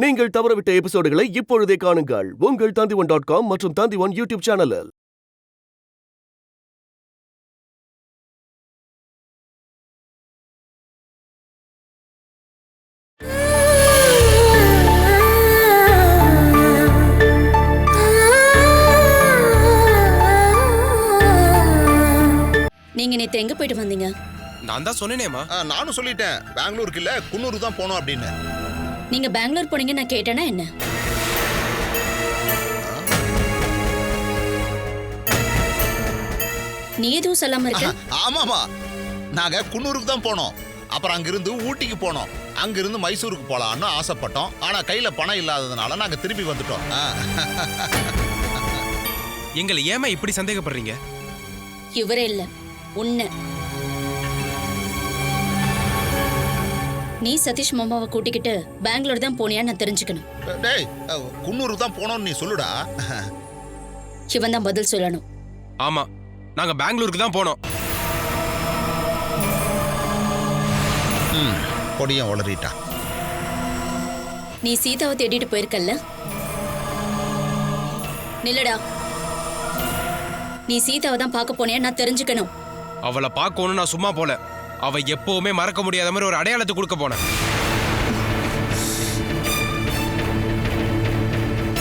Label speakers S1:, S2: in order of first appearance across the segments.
S1: நீங்கள் தவறவிட்ட எபிசோடுகளை இப்பொழுதே காணுங்கள் உங்கள் Tandivan.com மற்றும் Tandivan யூடியூப் சேனலில்.
S2: நீங்க நேத்து எங்க போயிட்டு வந்தீங்க?
S3: நான் தான் சொன்னேனேமா.
S4: நானும் சொல்லிட்டேன், பெங்களூருக்கு இல்ல குன்னூருக்கு தான் போனோம் அப்படின்னு.
S2: நீங்க பெங்களூர் போனீங்க நான் கேட்டேனா என்ன? நீ எதுவும் சொல்லாம இருக்க?
S4: ஆமாமா, நாங்க குன்னூருக்கு தான் போனோம். அப்புறம் அங்கிருந்து ஊட்டிக்கு போனோம். அங்கிருந்து மைசூருக்கு போலாம்னு ஆசைப்பட்டோம். ஆனா கையில பணம் இல்லாததுனால நாங்க திரும்பி வந்துட்டோம்.
S3: எங்களை ஏமா இப்படி சந்தேகப்படுறீங்க?
S2: இவரே இல்ல உன்ன. நீ சதீஷ் மாமாவை கூட்டிக்கிட்டு பெங்களூர் தான் போனியா நான் தெரிஞ்சுக்கணும்.
S4: டேய், குன்னூருக்கு தான் போனோம்னு நீ சொல்லுடா.
S2: இவன் தான் பதில் சொல்லணும்.
S3: ஆமா, நாங்க பெங்களூருக்கு தான் போனோம்.
S4: கொடியும் வளரிட்டா.
S2: நீ சீதாவை தேடிட்டு போயிருக்கல்ல? நில்லடா. நீ சீதாவை தான் பார்க்க போனியா நான் தெரிஞ்சுக்கணும்.
S3: அவளை பார்க்கணும் நான் சும்மா போல. அவ எப்பவுமே மறக்க முடியாத மாதிரி ஒரு அடையாளத்தை கொடுக்க போனேன்.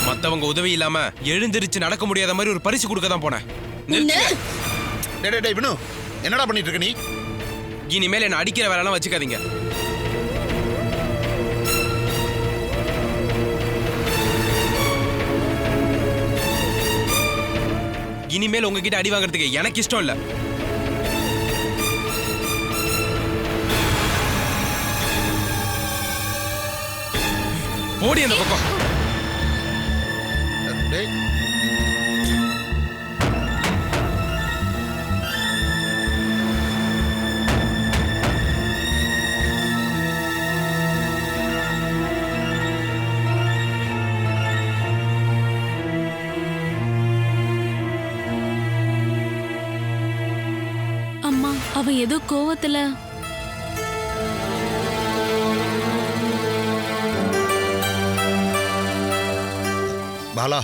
S3: மத்தவங்க உதவி இல்லாம எழுந்திருச்சு நடக்க முடியாத மாதிரி ஒரு பரிசு கொடுக்க தான் போனேன்.
S4: வினு, என்னடா பண்ணிட்டு இருக்க நீ?
S3: இனிமேல் என்ன அடிக்கிற வேலைலாம் வச்சுக்காதீங்க. இனிமேல் உங்ககிட்ட அடி வாங்குறதுக்கு எனக்கு இஷ்டம் இல்ல. ஓடி அந்த பக்கம்.
S5: அம்மா, அவ ஏதோ கோவத்துல.
S4: பாலா,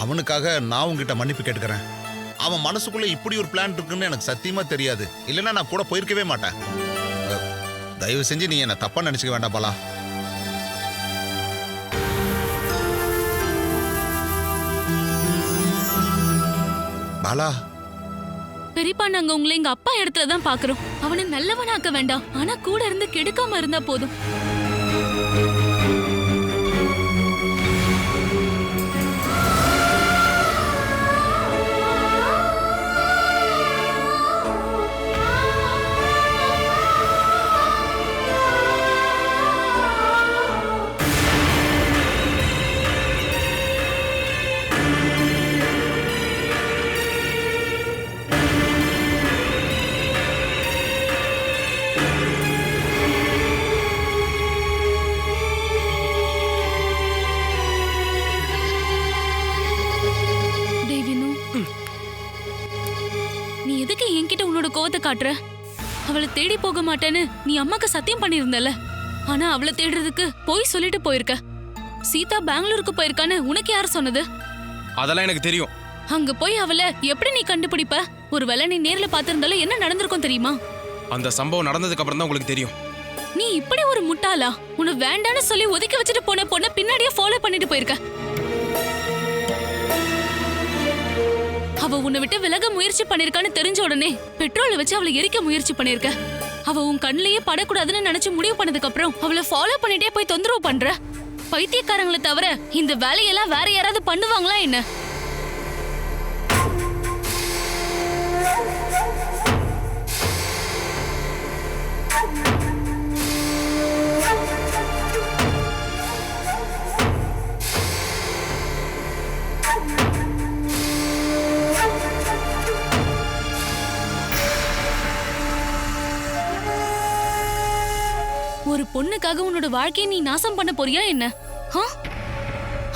S4: அவனுக்காக நான் உங்ககிட்ட மன்னிப்பு கேட்டுக்கிறேன். அவன் மனசுக்குள்ள இப்படி ஒரு பிளான் இருக்குன்னு எனக்கு சத்தியமா தெரியாது. இல்லைன்னா நான் கூட போயிருக்கவே மாட்டேன். தயவு செஞ்சு நீ என்ன தப்பா நினைச்சுக்க வேண்டாம் பாலா. பாலா,
S5: பெரியப்பா, நாங்க உங்களை எங்க அப்பா இடத்துல தான் பாக்குறோம். அவனை நல்லவனாக்க வேண்டாம், ஆனா கூட இருந்து கெடுக்காம இருந்தா போதும். கோவத்தை காட்டுற? அவளை தேடி போக மாட்டேன்னு நீ அம்மாக்கு சத்தியம் பண்ணிருந்தல. ஆனா அவளை தேடுறதுக்கு போய் சொல்லிட்டு போயிருக்க. சீதா பெங்களூருக்கு போயிருக்கான்னு உனக்கு யார் சொன்னது?
S3: அதெல்லாம் எனக்கு தெரியும்.
S5: அங்க போய் அவளை எப்படி நீ கண்டுபிடிப்ப? ஒருவேளை நீ நேர்ல பாத்திருந்தாலும் என்ன நடந்திருக்கும் தெரியுமா?
S3: அந்த சம்பவம் நடந்ததுக்கு அப்புறம் தான் உங்களுக்கு தெரியும்.
S5: நீ இப்படி ஒரு முட்டாளா? உன்னை வேண்டான்னு சொல்லி ஒதுக்கி வச்சுட்டு போன பொண்ணை பின்னாடியே ஃபாலோ பண்ணிட்டு போயிருக்க. அவ உன்னை விட்டு விலக முயற்சி பண்ணிருக்கான்னு தெரிஞ்ச உடனே பெட்ரோலை வச்சு அவளை எரிக்க முயற்சி பண்ணிருக்க. அவ உன் கண்ணிலேயே படக்கூடாதுன்னு நினைச்சு முடிவு பண்ணதுக்கு அப்புறம் அவளை ஃபாலோ பண்ணிட்டே போய் தொந்தரவு பண்ற. பைத்தியக்காரங்களை தவிர இந்த வேலையெல்லாம் வேற யாராவது பண்ணுவாங்களா என்ன? ஒரு பொண்ணுக்காக உன்னோட வாழ்க்கையை நீ நாசம் பண்ண போறியா என்ன?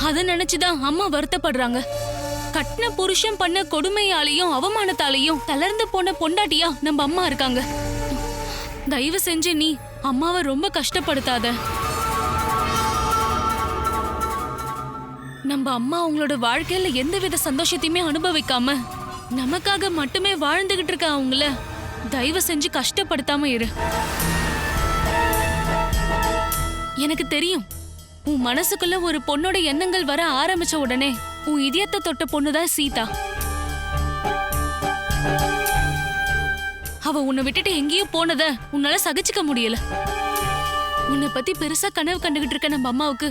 S5: அத நினைச்சுதான் அம்மா வருத்தப்படுறாங்க. கட்டின புருஷன் பண்ண கொடுமையாலையும் அவமானத்தாலையும் தளர்ந்து போன பொண்டாட்டியா நம்ம அம்மா இருக்காங்க. தயவு செஞ்சு நீ அம்மாவை ரொம்ப கஷ்டப்படுத்தாத. நம்ம அம்மா அவங்களோட வாழ்க்கையில எந்தவித சந்தோஷத்தையுமே அனுபவிக்காம நமக்காக மட்டுமே வாழ்ந்துகிட்டு இருக்க அவங்கள தயவு செஞ்சு கஷ்டப்படுத்தாம இரு. எனக்கு தெரியும், உன் மனசுக்குள்ள ஒரு பொண்ணோட எண்ணங்கள் வர ஆரம்பிச்ச உடனே உன் இதயத்தை தொட்ட பொண்ணுதான் சீதா. அவ உன்னை விட்டுட்டு எங்கேயோ போனத உன்னால சகிச்சுக்க முடியல. உன்னை பத்தி பெருசா கனவு கண்டுகிட்டு இருக்க நம்ம அம்மாவுக்கு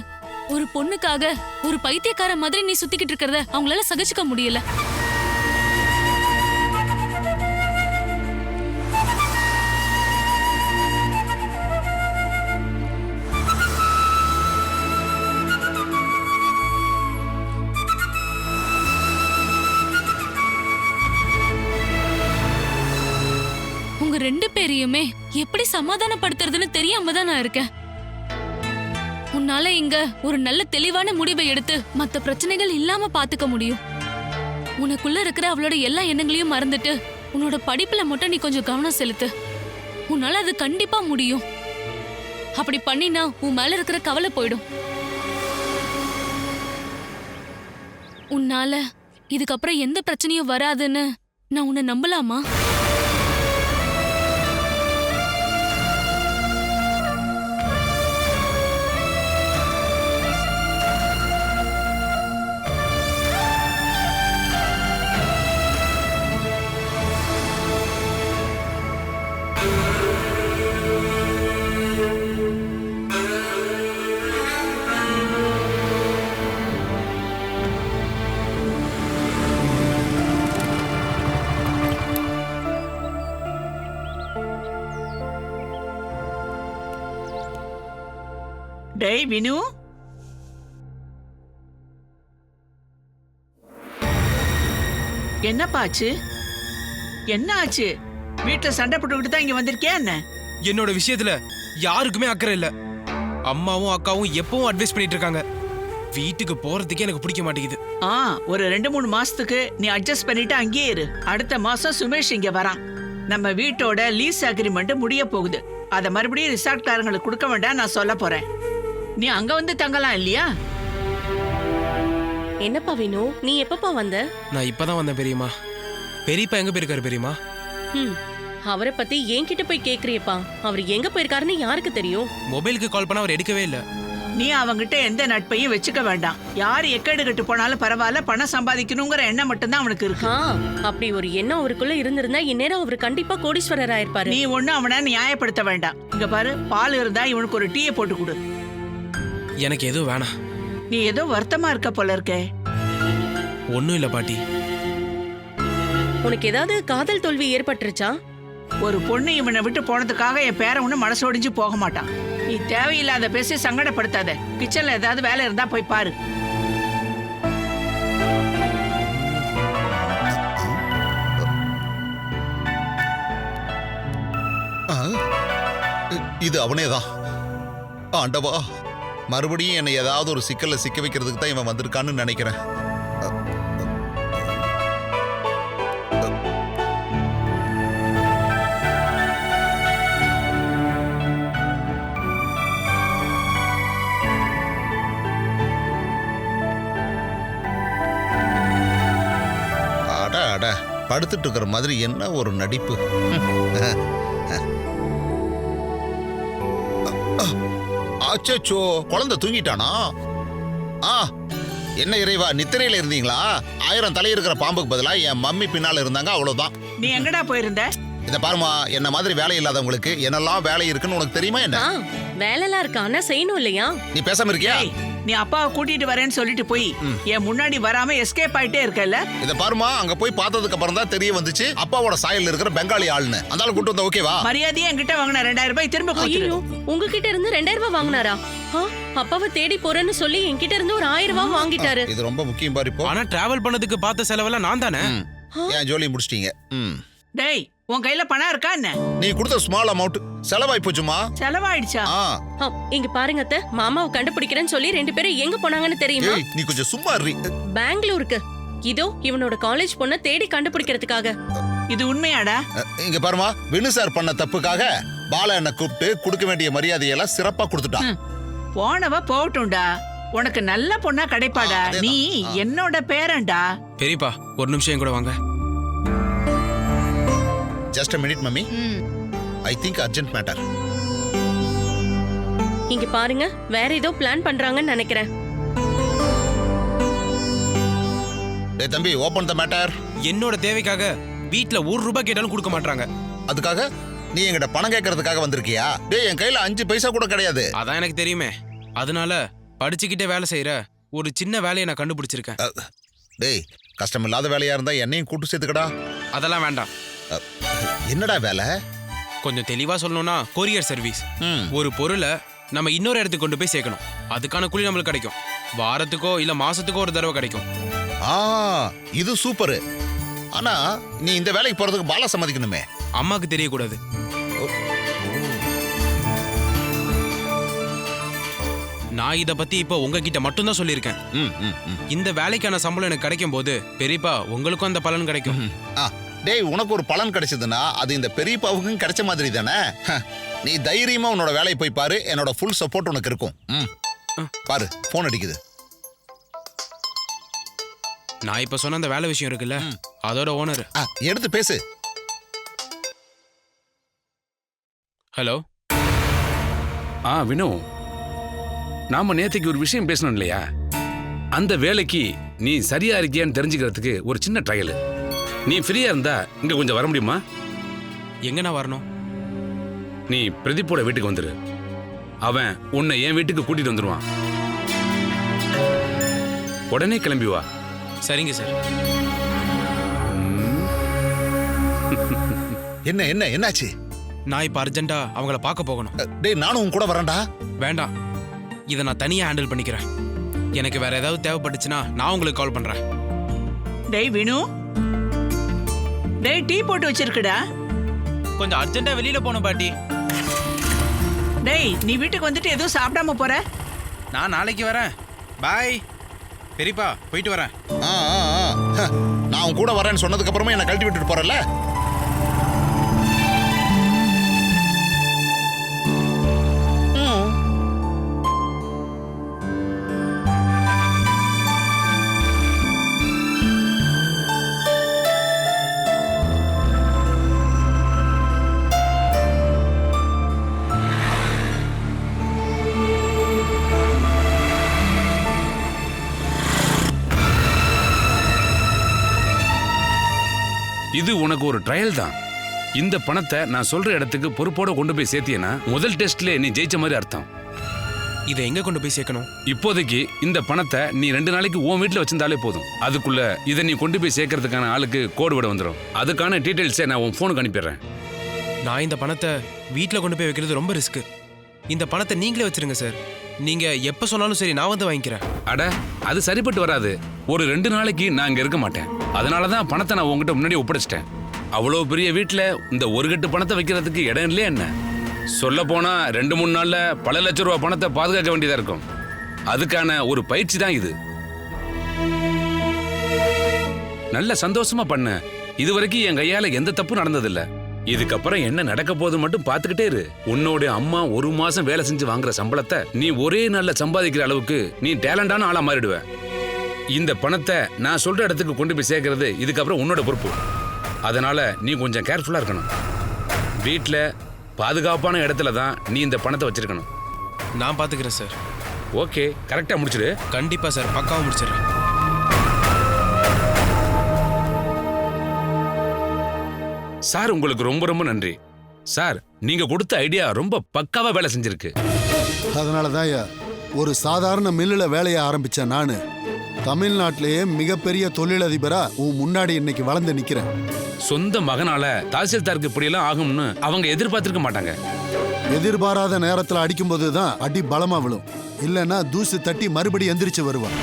S5: ஒரு பொண்ணுக்காக ஒரு பைத்தியக்கார மாதிரி நீ சுத்திக்கிட்டு இருக்கிறத அவங்களால சகிச்சுக்க முடியல. உங்க ரெண்டு பேரையுமே எப்படி சமாதானப்படுத்துறதுன்னு தெரியாம தான் நான் இருக்கேன். உன்னால இங்க ஒரு நல்ல தெளிவான முடிவை எடுத்து மத்த பிரச்சனைகள் இல்லாம பாத்துக்க முடியும். உனக்குள்ள இருக்கிற அவளோட எல்லா எண்ணங்களையும் மறந்துட்டு உன்னோட படிப்புல மட்டும் நீ கொஞ்சம் கவனம் செலுத்து. உன்னால அது கண்டிப்பா முடியும். அப்படி பண்ணினா உன் மேல இருக்கிற கவலை போயிடும். உன்னால இதுக்கப்புறம் எந்த பிரச்சனையும் வராதுன்னு நான் உன்னை நம்பலாமா?
S6: டேய் வினு, என்னப்பாச்சு? என்ன ஆச்சு? வீட்டுல சண்டை போட்டுக்கிட்டு தான் இங்க வந்திருக்கியா என்ன?
S3: என்னோட விஷயத்துல யாருக்குமே அக்கறை இல்ல. அம்மாவும் அக்காவும் எப்பவும் அட்வைஸ் பண்ணிட்டு இருக்காங்க. வீட்டுக்கு போறதுக்கே எனக்கு பிடிக்க மாட்டேங்குது.
S6: ஒரு 2-3 மாசத்துக்கு நீ அட்ஜஸ்ட் பண்ணிட்டு அங்கேயே இரு. அடுத்த மாசம் சுமேஷ் இங்க வரான். நம்ம வீட்டோட லீஸ் அக்ரிமெண்ட் முடிய போகுது. அத மறுபடியும் ரிசார்ட்காரங்களுக்கு கொடுக்க வேண்டாம் நான் சொல்ல போறேன். நீ அங்க வந்து தங்கலாம் இல்லையா?
S7: என்னப்பா வினு, நீ எப்பப்பா வந்த?
S3: நான் இப்பதான் வந்தேன் பெரியம்மா. பெரியப்பா எங்க போயிருக்காரு பெரியம்மா?
S7: அவரை பத்தி என்கிட்ட போய் கேக்குறியப்பா. அவர் எங்க போயிருக்காருன்னு யாருக்கு தெரியும்?
S3: மொபைலுக்கு கால் பண்ண அவர் எடுக்கவே இல்ல.
S6: நீ அவங்கிட்ட எந்த நட்பையும் வச்சுக்க வேண்டாம். யாரு எக்கேடு கட்டு போனாலும் பரவாயில்ல, பணம் சம்பாதிக்கணுங்கிற எண்ணம் மட்டும்தான் அவனுக்கு இருக்கு.
S7: அப்படி ஒரு எண்ணம் அவருக்குள்ள இருந்திருந்தா இந்நேரம் அவர் கண்டிப்பா கோடீஸ்வரர் ஆயிருப்பாரு.
S6: நீ ஒண்ணு அவனை நியாயப்படுத்த வேண்டாம். இங்க பாரு, பால் இருந்தா இவனுக்கு ஒரு டீயை போட்டு கொடு.
S3: எனக்கு எதுவும் வேணாம்.
S6: நீ ஏதோ வருத்தமா இருக்க போல இருக்கே.
S3: ஒண்ணும் இல்ல பாட்டி.
S7: உனக்கு ஏதாவது காதல் தோல்வி ஏற்பட்டுருச்சா?
S6: ஒரு பொண்ணு இவனை விட்டு போனதுக்காக என் பேர ஒண்ணு மனசோடிஞ்சு போக மாட்டான். நீ தேவையில்லாத பேசி சங்கடப்படுத்தாத. கிச்சன்ல ஏதாவது வேலை இருந்தா போய் பாரு.
S4: இது அவனேதான். ஆண்டவா, மறுபடியும் என்னை ஏதாவது ஒரு சிக்கல்ல சிக்க வைக்கிறதுக்கு தான் இவன் வந்திருக்கான்னு நினைக்கிறேன். படுத்துட்டு இருக்கிற மாதிரி என்ன ஒரு நடிப்பு. அச்சோ, குழந்தை தூங்கிட்டானா? என்ன இறைவா, நித்திரையில இருந்தீங்களா? 1000 தலை இருக்கிற பாம்புக்கு பதிலா என் மம்மி பின்னால இருந்தாங்க, அவ்வளவுதான்.
S6: நீ எங்கடா போயிருந்த?
S4: இத பாருமா, என்ன மாதிரி வேலை இல்லாதவங்களுக்கு என்னெல்லாம் வேலை இருக்குன்னு உனக்கு தெரியுமா? என்ன
S7: வேலைலாம் இருக்கா? ஆனா செய்யணும் இல்லையா?
S4: நீ பேசாம இருக்கியா?
S6: நீ அப்பாவை கூட்டிட்டு வரேன்னு சொல்லிட்டு போய் என் முன்னாடி வராம எஸ்கேப் ஆயிட்டே இருக்கல.
S4: இத பாருமா, அங்க போய் பார்த்ததுக்கு அப்புறம் தான் தெரிய வந்துச்சு அப்பாவோட சாயல்ல இருக்கிற பெங்காலி ஆளுன்னு. அந்தால கூட்டு வந்த ஓகேவா?
S6: மரியாதையா என்கிட்ட வாங்கின 2000 ரூபாய் திரும்ப கொடுத்துரு.
S7: உங்ககிட்ட இருந்து 2000 ரூபாய் வாங்கினாரா? அப்பாவை தேடி போறேன்னு சொல்லி என்கிட்ட இருந்து ஒரு 1000 ரூபாய் வாங்கிட்டாரு.
S4: இது ரொம்ப முக்கியம் பாரு. இப்போ
S3: ஆனா டிராவல் பண்ணதுக்கு பார்த்த செலவெல்லாம் நான் தானே.
S4: ஏன் ஜோலி முடிச்சிட்டீங்க?
S6: டேய், உன் கையில பணம் இருக்கா என்ன?
S4: நீ கொடுத்த ஸ்மால் அமௌண்ட் செலவாய் போச்சுமா?
S6: செலவாயிடுச்சா?
S7: இங்க பாருங்க அத்தை, மாமாவை கண்டுபிடிக்கிறேன்னு சொல்லி 2 பேரும் எங்க போனாங்கன்னு தெரியுமா?
S4: நீ கொஞ்சம் சும்மா இரு.
S7: பெங்களூருக்கு. இதோ இவனோட காலேஜ் பொண்ண தேடி கண்டுபிடிக்கிறதுக்காக.
S6: இது உண்மையாடா?
S4: இங்க பாருமா, வினு சார் பண்ண தப்புக்காக பாலா என்ன கூப்பிட்டு கொடுக்க வேண்டிய மரியாதையெல்லாம் சிறப்பா கொடுத்துட்டான்.
S6: போனவ போகட்டும்டா. உனக்கு நல்ல பொண்ணா கிடைப்பாடா.
S4: அதேதான்.
S6: நீ என்னோட பேரன்டா.
S3: பெரியப்பா ஒரு நிமிஷம் என் கூட வாங்க.
S4: Just a minute mummy. I think urgent matter.
S7: இங்க பாருங்க, வேற ஏதோ பிளான் பண்றாங்கன்னு நினைக்கிறேன்.
S4: டேய் தம்பி, ஓபன் த மேட்டர்.
S3: என்னோட தேவைக்காக வீட்ல 1 ரூபாய் கேட்டாலும் கொடுக்க மாட்டாங்க.
S4: அதுக்காக நீ என்கிட்ட பணம் கேட்கறதுக்காக வந்திருக்கியா? டேய், என் கையில 5 பைசா கூட கிடையாது.
S3: அதான் எனக்கு தெரியுமே. அதனால படிச்சுக்கிட்டே வேலை செய்யற ஒரு சின்ன வேலையை நான் கண்டுபிடிச்சிருக்கேன்.
S4: டேய், கஷ்டம் இல்லாத வேலையா இருந்தா என்னையும் கூட்டு சேர்த்துக்கடா.
S3: அதெல்லாம் வேண்டாம்.
S4: என்னடா வேலை?
S3: கொஞ்சம் தெளிவா சொல்லணும்னா கொரியர் சர்வீஸ்.
S4: ம்.
S3: ஒரு பொருளை நம்ம இன்னொரு இடத்துக்கு கொண்டு போய் சேர்க்கணும். அதுக்கான கூலி நம்மளுக்கு கிடைக்கும். வாரத்துக்கோ இல்ல மாசத்துக்கோ ஒரு தடவை கிடைக்கும்.
S4: இது சூப்பர். ஆனா நீ இந்த வேலைக்கு போறதுக்கு பாலா சம்மதிக்கணுமே.
S3: அம்மாக்கு தெரியக்கூடாது. நான் இத பத்தி இப்போ உங்ககிட்ட மட்டும்தான் சொல்லியிருக்கேன். இந்த வேலைக்கான சம்பளம் எனக்கு கிடைக்கும் போது பெரியப்பா உங்களுக்கும் அந்த பலன் கிடைக்கும்.
S4: டேய், உனக்கு ஒரு பலன் கிடைச்சதுன்னா அது இந்த பெரியப்பாவுக்கும் கிடைச்ச மாதிரி தானே. நீ தைரியமா உன்னோட வேலையை போய் பாரு. என்னோட ஃபுல் சப்போர்ட் உனக்கு இருக்கும். பாரு, போன் அடிக்குது.
S3: நான் இப்ப சொன்ன அந்த வேலை விஷயம் இருக்குல்ல, அதோட ஓனர்.
S4: எடுத்து பேசு.
S3: ஹலோ.
S8: வினு, நாம நேத்துக்கு ஒரு விஷயம் பேசணும் இல்லையா? அந்த வேலைக்கு நீ சரியா இருக்கியான்னு தெரிஞ்சுக்கிறதுக்கு ஒரு சின்ன ட்ரையல். நீ ஃப்ரீயா இருந்தா இங்க கொஞ்சம் வர முடியுமா?
S3: எங்க நான் வரணும்?
S8: நீ பிரதீப்போட வீட்டுக்கு வந்துரு. அவன் உன்னை என் வீட்டுக்கு கூட்டிட்டு வந்துருவான். உடனே கிளம்பி வா.
S3: சரிங்க சார்.
S4: என்ன என்ன என்னாச்சு?
S3: நான் இப்ப அர்ஜென்ட்டா அவங்கள பார்க்க போகணும்.
S4: டேய், நானும் உன் கூட வரேன்டா.
S3: வேண்டாம், இதை நான் தனியா ஹேண்டில் பண்ணிக்கிறேன். எனக்கு வேற ஏதாவது தேவைப்பட்டுச்சுன்னா நான் உங்களுக்கு கால் பண்றேன்.
S6: டேய் வினு, டேய் டீ போட்டு வச்சிருக்குடா.
S3: கொஞ்சம் அர்ஜென்ட்டா வெளியில போகணும் பாட்டி.
S6: டேய், நீ வீட்டுக்கு வந்துட்டு எதுவும் சாப்பிடாம போற?
S3: நான் நாளைக்கு வரேன். பாய் பெரியப்பா, போயிட்டு வரேன்.
S4: நான் உன் கூட வரேன்னு சொன்னதுக்கு அப்புறமா என்ன கழட்டி விட்டுட்டு போறல.
S8: இது உனக்கு ஒரு ட்ரையல் தான். இந்த பணத்தை நான் சொல்ற இடத்துக்கு பொறுப்போட கொண்டு போய் சேர்த்தியனா முதல் டெஸ்ட்ல நீ ஜெயிச்ச மாதிரி அர்த்தம்.
S3: இதை எங்க கொண்டு போய் சேர்க்கணும்?
S8: இப்போதைக்கு இந்த பணத்தை நீ 2 நாளைக்கு உன் வீட்டுல வச்சிருந்தாலே போதும். அதுக்குள்ள இதை நீ கொண்டு போய் சேர்க்கறதுக்கான ஆளுக்கு கோடு விட வந்துடும். அதுக்கான டீடைல்ஸை நான் உன் போனுக்கு அனுப்பிடுறேன்.
S3: நான் இந்த பணத்தை வீட்டில் கொண்டு போய் வைக்கிறது ரொம்ப ரிஸ்க். இந்த பணத்தை நீங்களே வச்சிருங்க சார். நீங்க எப்ப சொன்னாலும் சரி, நான் வந்து வாங்கிக்கிறேன்.
S8: அட, அது சரிப்பட்டு வராது. ஒரு 2 நாளைக்கு நான் இங்க இருக்க மாட்டேன். அதனாலதான் பணத்தை நான் உங்ககிட்ட முன்னாடி ஒப்படைச்சிட்டேன். அவ்வளவு பெரிய வீட்டுல இந்த ஒரு கட்டு பணத்தை வைக்கிறதுக்கு இடம் இல்லையா என்ன? சொல்ல போனா 2-3 நாள்ல பல லட்சம் ரூபாய் பணத்தை பாதுகாக்க வேண்டியதா இருக்கும். அதுக்கான ஒரு பயிற்சி தான் இது. நல்ல சந்தோஷமா பண்ண. இதுவரைக்கும் என் கையால எந்த தப்பும் நடந்ததில்ல. இதுக்கப்புறம் என்ன நடக்க போது மட்டும் பாத்துக்கிட்டே இரு. உன்னோட அம்மா 1 மாசம் வேலை செஞ்சு வாங்குற சம்பளத்தை நீ ஒரே நாள்ல சம்பாதிக்கிற அளவுக்கு நீ டேலண்டான ஆளா மாறிடுவ. இந்த பணத்தை நான் சொல்ற இடத்துக்கு கொண்டு போய் சேர்க்கறது இதுக்கப்புறம் உன்னோட பொறுப்பு. அதனால நீ கொஞ்சம் கேர்ஃபுல்லா இருக்கணும். வீட்டுல பாதுகாப்பான இடத்துல தான் நீ இந்த பணத்தை வச்சிருக்கணும்.
S3: நான் பாத்துக்கிறேன் சார்.
S8: ஓகே, கரெக்டா முடிச்சிடு.
S3: கண்டிப்பா சார், பக்காவா முடிச்சிடுறேன்.
S8: சார், உங்களுக்கு ரொம்ப ரொம்ப நன்றி சார். நீங்க கொடுத்த ஐடியா ரொம்ப பக்காவா வேலை செஞ்சிருக்கு.
S9: அதனாலதான் ஒரு சாதாரண மில்லுல வேலையை ஆரம்பிச்ச நானு தமிழ்நாட்டிலேயே மிகப்பெரிய தொழிலதிபரா உன் முன்னாடி இன்னைக்கு வளர்ந்து நிக்கிறேன்.
S8: சொந்த மகனால தாசில்தாருக்கு இப்படியெல்லாம் ஆகும்னு அவங்க எதிர்பார்த்திருக்க மாட்டாங்க.
S9: எதிர்பாராத நேரத்துல அடிக்கும் போதுதான் அடி பலமா விழும். இல்லைன்னா தூசு தட்டி மறுபடி எந்திரிச்சு வருவான்.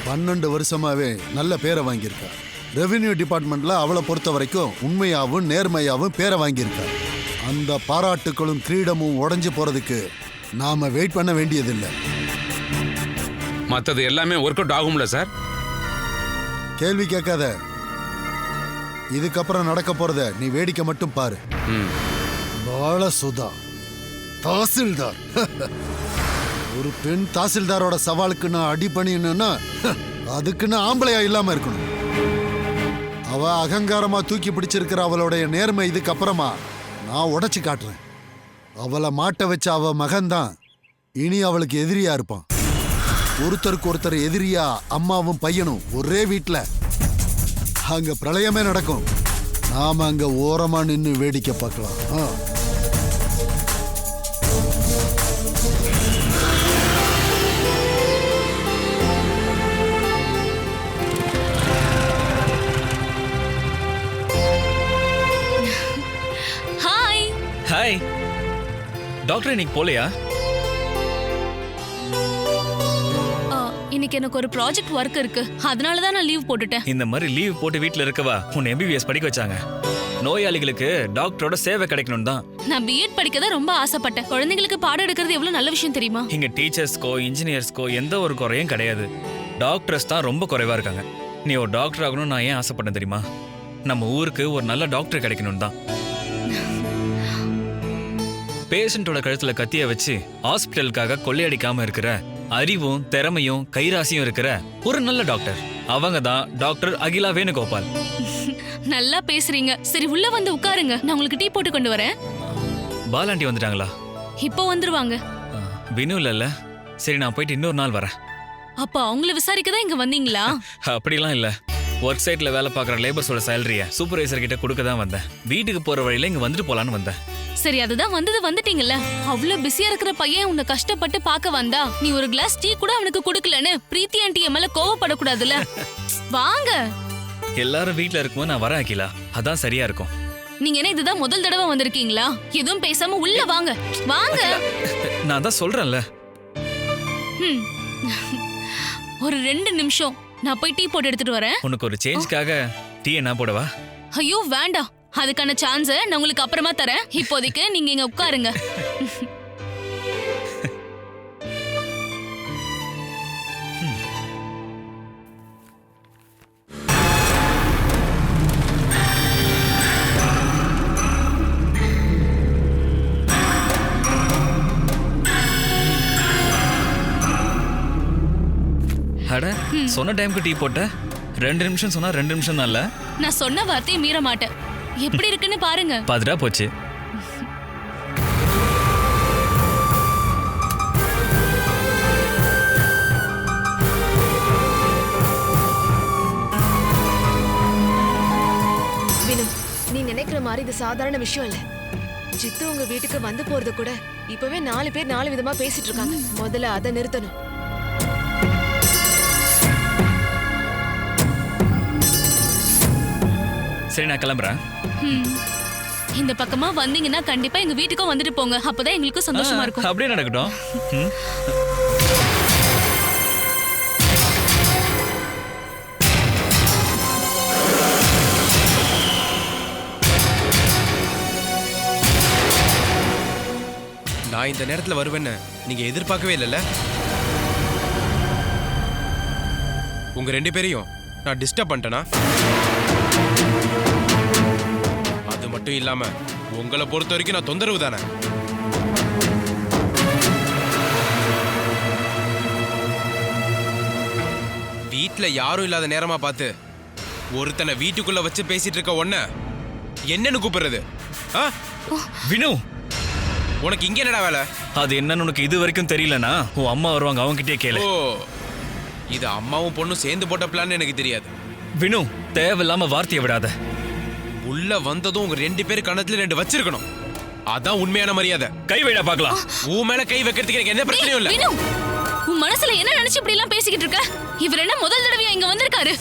S9: 12 வருஷமாவே நல்ல பேரை வாங்கியிருக்கா. ரெவென்யூ டிபார்ட்மெண்ட்ல அவளை பொறுத்த வரைக்கும் உண்மையாவும் நேர்மையாவும் பேரை வாங்கியிருக்கா. அந்த பாராட்டுகளும் கிரீடமும் உடைஞ்சு போறதுக்கு நாம வெயிட் பண்ண வேண்டியதில்லை.
S8: மற்றது எல்லாமே ஒர்க் அவுட் ஆகும்ல சார்?
S9: கேள்வி கேட்காத. இதுக்கப்புறம் நடக்க போறத நீ வேடிக்கை மட்டும் பாரு. பாலசுதா தாசில்தார் ஒரு பெண் தாசில்தாரோட சவாலுக்கு நான் அடி பண்ணினா அதுக்குன்னு ஆம்பளையா இல்லாம இருக்கணும். அவ அகங்காரமா தூக்கி பிடிச்சிருக்கிற அவளுடைய நேர்மை இதுக்கு அப்புறமா நான் உடைச்சு காட்டுறேன். அவளை மாட்ட வச்ச அவ மகன்தான் இனி அவளுக்கு எதிரியா இருப்பான். ஒருத்தருக்கு ஒருத்தர் எதிரியா அம்மாவும் பையனும் ஒரே வீட்டுல. அங்க பிரளயமே நடக்கும். நாம அங்க ஓரமா நின்னு வேடிக்கை பார்க்கலாம்.
S5: ஹாய்.
S10: ஹாய் டாக்டர், இன்னைக்கு போலையா?
S5: இன்னைக்கு எனக்கு ஒரு ப்ராஜெக்ட் ஒர்க் இருக்கு, அதனால தான் நான் லீவ் போட்டுட்டேன்.
S10: இந்த மாதிரி லீவ் போட்டு வீட்ல இருக்கவா உன்னை MBBS படிக்க வச்சாங்க. நோயாளிகளுக்கு டாக்டரோட சேவை கிடைக்கணும் தான்.
S5: நான் பிஎட் படிக்க தான் ரொம்ப ஆசைப்பட்டேன். குழந்தைங்களுக்கு பாடம் எடுக்கிறது எவ்வளவு நல்ல விஷயம் தெரியுமா?
S10: இங்க டீச்சர்ஸ்க்கோ இன்ஜினியர்ஸ்க்கோ எந்த ஒரு குறையும் கிடையாது. டாக்டர்ஸ் தான் ரொம்ப குறைவா இருக்காங்க. நீ ஒரு டாக்டர் ஆகணும்னு நான் ஏன் ஆசைப்பட்டேன் தெரியுமா? நம்ம ஊருக்கு ஒரு நல்ல டாக்டர் கிடைக்கணும் தான். பேஷண்டோட கழுத்துல கத்திய வச்சு ஹாஸ்பிட்டலுக்காக கொள்ளையடிக்காம இருக்கிற அறிவும் திறமையும் கைராசியும் இருக்கிற ஒரு நல்ல டாக்டர், அவங்க தான் டாக்டர் அகிலா வேணுகோபால்.
S5: நல்லா பேசுறீங்க. சரி, உள்ள வந்து உட்காருங்க, நான் உங்களுக்கு டீ போட்டு கொண்டு வரேன்.
S10: பாலாண்டி வந்துட்டாங்களா?
S5: இப்போ வந்துருவாங்க.
S10: வினு இல்ல. சரி, நான் போயிட்டு இன்னொரு நாள் வரேன்.
S5: அப்ப அவங்கள விசாரிக்க தான் இங்க வந்தீங்களா?
S10: அப்படிலாம் இல்ல, ஒர்க் சைட்ல வேலை பார்க்குற லேபர்ஸோட சேலரிய சூப்பர்வைசர் கிட்ட கொடுக்க தான் வந்தேன். வீட்டுக்கு போற வழியில இங்க வந்துட்டு போலான்னு வந்தேன்.
S5: சரி, அதுதான் வந்துட்டீங்கல்ல. அவ்வளவு பிஸியா இருக்கிற பையன் உன்னை கஷ்டப்பட்டு பார்க்க வந்தா நீ ஒரு கிளாஸ் டீ கூட அவனுக்கு குடுக்கலன்னு பிரீத்தி ஆண்டி மேல கோவப்படக்கூடாதுல்ல. வாங்க.
S10: எல்லாரும் வீட்ல இருக்கும்போது நான் வரேன் அகிலா, அதான் சரியா இருக்கும்.
S5: நீங்க என்ன இதுதான் முதல் தடவை வந்திருக்கீங்களா? எதுவும் பேசாம உள்ள வாங்க. வாங்க.
S10: நான் தான் சொல்றேன்ல.
S5: ஒரு 2 நிமிஷம், நான் போய் டீ போட்டு எடுத்துட்டு வரேன்.
S10: உனக்கு ஒரு சேஞ்ச்காக டீ என்ன போடவா?
S5: ஐயோ வேண்டாம், அதுக்கான சான்ஸை நான் உங்களுக்கு அப்புறமா தரேன். இப்போதைக்கு நீங்க இங்க உட்காருங்க.
S10: அட, சொன்ன டைம்க்கு டீ போட்ட. 2 நிமிஷம் சொன்னா 2 நிமிஷம் தான் இல்ல.
S5: நான் சொன்ன வார்த்தையை மீற மாட்டேன். எப்படி இருக்குன்னு பாருங்க.
S10: பாதுடா போச்சு.
S11: வினு, நீ நினைக்கிற மாதிரி இது சாதாரண விஷயம் இல்ல. ஜித்து உங்க வீட்டுக்கு வந்து போறது கூட இப்பவே 4 பேர் 4 விதமா பேசிட்டு இருக்காங்க. முதல்ல அதை நிறுத்தணும்.
S10: சரி, நான் கிளம்புறேன்.
S5: இந்த பக்கமா வந்தீங்கன்னா கண்டிப்பா எங்க வீட்டுக்கும் வந்துட்டு போங்க. அப்பதான் எங்களுக்கு சந்தோஷமா இருக்கும்.
S10: அப்படியே நடக்கட்டும்.
S3: நான் இந்த நேரத்துல வருவேன்னு நீங்க எதிர்பார்க்கவே இல்லைல்ல. உங்க 2 பேரையும் நான் டிஸ்டர்ப் பண்ணிட்டேனா? அது மட்டும் இல்லாம உங்களை பொறுத்த வரைக்கும் நான் தொந்தரவு தானே. வீட்டுல யாரும் இல்லாத நேரமா பார்த்து ஒருத்தனை வீட்டுக்குள்ள வச்சு பேசிட்டு இருக்க ஒன்ன என்னன்னு கூப்பிடுறது?
S10: வினு,
S3: உனக்கு இங்க என்னடா வேலை?
S10: அது என்னன்னு உனக்கு இது வரைக்கும் தெரியலனா உன் அம்மா வருவாங்க, அவங்க கிட்டே கேளு.
S3: ஓ, இது அம்மாவும் பொண்ணும் சேர்ந்து போட்ட பிளான் எனக்கு தெரியாது.
S10: வினு, தேவையில்லாம வார்த்தையை விடாத.
S3: உள்ள வந்ததும் உங்க 2 பேர் கணத்துல 2 வச்சிருக்கணும். அதான் உண்மையான மரியாதை.
S10: கை வைடா பார்க்கலாம்.
S3: உன் மேல கை வைக்கிறதுக்கு எனக்கு எந்த பிரச்சனையும் இல்ல.
S5: உன் மனசுல என்ன நினைச்சு இப்படி எல்லாம் பேசிக்கிட்டு இருக்க? இவர் என்ன முதல் தடவையா இங்க வந்திருக்காரு?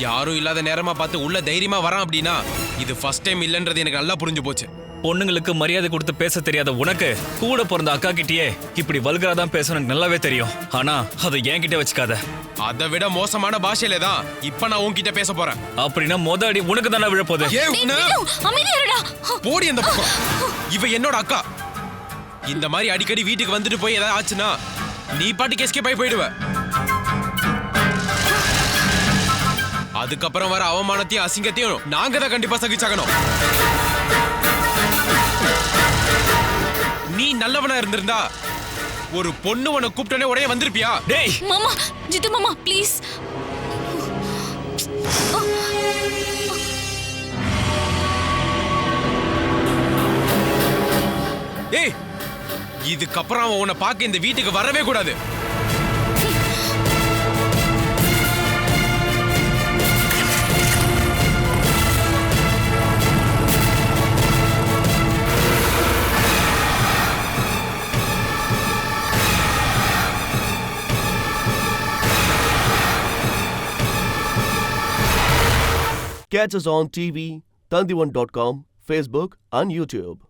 S3: யாரும் இல்லாத நேரமா பார்த்து உள்ள தைரியமா வரான் அப்படின்னா இது ஃபர்ஸ்ட் டைம் இல்லன்றது எனக்கு நல்லா புரிஞ்சு போச்சு.
S10: பொண்ணுங்களுக்கு மரியாதை கொடுத்து பேச தெரியாத உனக்கு கூட பிறந்த அக்கா கிட்டயே இப்படி வல்கரா தான் பேசணும் நல்லாவே தெரியும். ஆனா அதை என்கிட்ட வச்சுக்காத.
S3: அதை விட மோசமான பாஷையில தான் இப்ப நான் உன்கிட்ட பேச போறேன்.
S10: அப்படின்னா மொத அடி உனக்கு தானே விழப்போகுது.
S3: போடி அந்த பக்கம். இவ என்னோட அக்கா. இந்த மாதிரி அடிக்கடி வீட்டுக்கு வந்துட்டு போய் ஏதாவது ஆச்சுன்னா நீ பாட்டுக்கு எஸ்கேப் ஆகி போயிடுவ. அதுக்கப்புறம் வர அவமானத்தையும் அசிங்கத்தையும் நாங்க தான் கண்டிப்பா சகிச்சாகணும். நீ நல்லவனா இருந்திருந்தா ஒரு பொண்ணு உன்னை கூப்பிட்டனே உடனே வந்திருப்பியா?
S10: டேய்
S5: மாமா, ஜித்து மாமா ப்ளீஸ்.
S3: ஏய், இதுக்கப்புறம் அவன் உன்னை பார்க்க இந்த வீட்டுக்கு வரவே கூடாது.
S1: Catch us on TV, Tandivan.com, Facebook and YouTube.